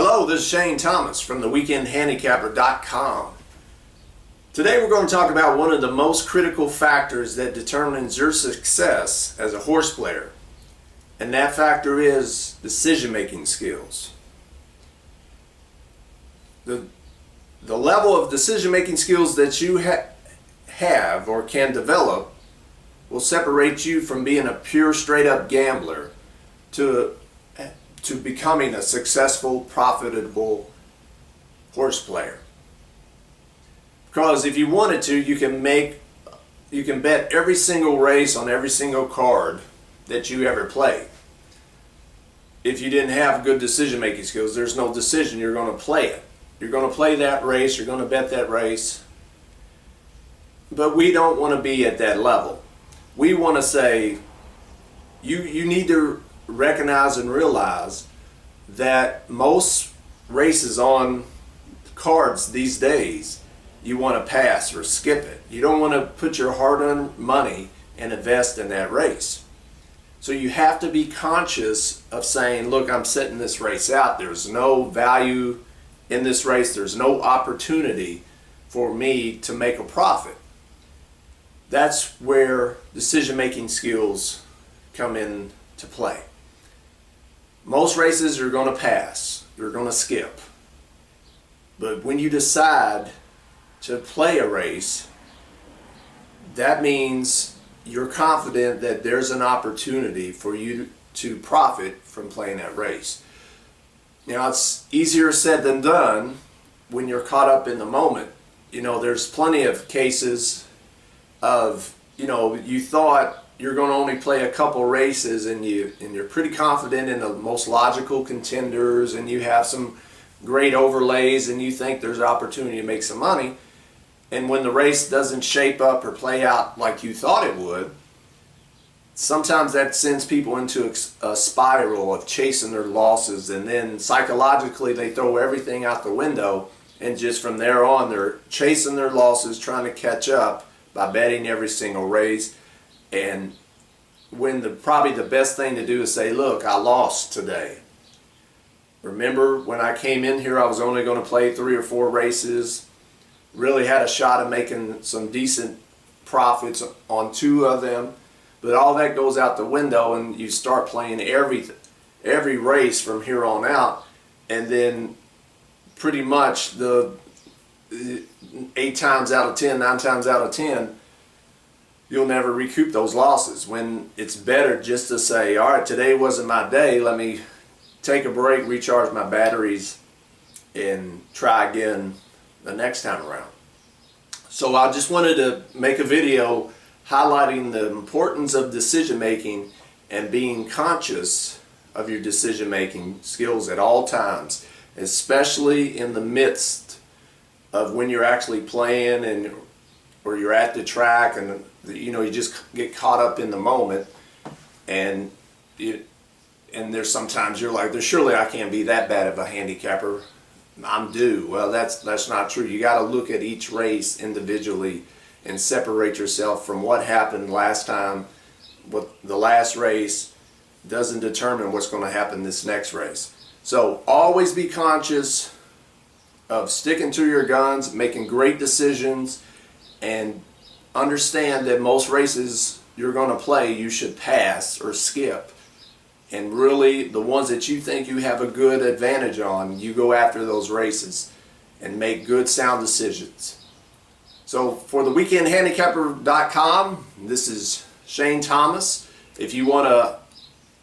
Hello, this is Shane Thomas from the weekendhandicapper.com. Today we're going to talk about one of the most critical factors that determines your success as a horse player, and that factor is decision-making skills. The level of decision-making skills that you have or can develop will separate you from being a pure straight-up gambler to becoming a successful, profitable horse player. Because if you wanted to, you can bet every single race on every single card that you ever play. If you didn't have good decision-making skills, there's no decision, you're going to play it. You're going to play that race, you're going to bet that race. But we don't want to be at that level. We want to say, you need to recognize and realize that most races on cards these days, you want to pass or skip it. You don't want to put your hard-earned money and invest in that race. So you have to be conscious of saying, look, I'm setting this race out. There's no value in this race. There's no opportunity for me to make a profit. That's where decision-making skills come into play. Most races you're going to pass, you're going to skip. But when you decide to play a race, that means you're confident that there's an opportunity for you to profit from playing that race. Now, it's easier said than done when you're caught up in the moment. There's plenty of cases of, you thought you're going to only play a couple races and you're pretty confident in the most logical contenders and you have some great overlays and you think there's an opportunity to make some money, and when the race doesn't shape up or play out like you thought it would, sometimes that sends people into a spiral of chasing their losses, and then psychologically they throw everything out the window, and just from there on they're chasing their losses, trying to catch up by betting every single race. And when probably the best thing to do is say, look, I lost today. Remember when I came in here, I was only going to play 3 or 4 races, really had a shot of making some decent profits on 2 of them, but all that goes out the window and you start playing every race from here on out, and then pretty much the 8 times out of 10, 9 times out of 10, you'll never recoup those losses, when it's better just to say, all right, today wasn't my day, let me take a break, recharge my batteries, and try again the next time around. So I just wanted to make a video highlighting the importance of decision making and being conscious of your decision making skills at all times, especially in the midst of when you're actually playing or you're at the track and you just get caught up in the moment, and there's sometimes you're like, surely I can't be that bad of a handicapper, I'm due. Well, that's not true. You got to look at each race individually and separate yourself from what happened last time. What the last race doesn't determine what's going to happen this next race. So always be conscious of sticking to your guns, making great decisions, and understand that most races you're going to play you should pass or skip, and really the ones that you think you have a good advantage on, you go after those races and make good sound decisions. So for the weekendhandicapper.com, this is Shane Thomas. If you want to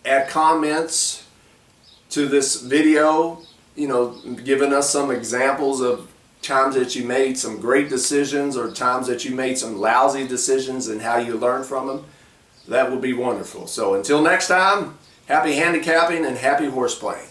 add comments to this video, giving us some examples of times that you made some great decisions or times that you made some lousy decisions and how you learned from them, that would be wonderful. So until next time, happy handicapping and happy horseplaying.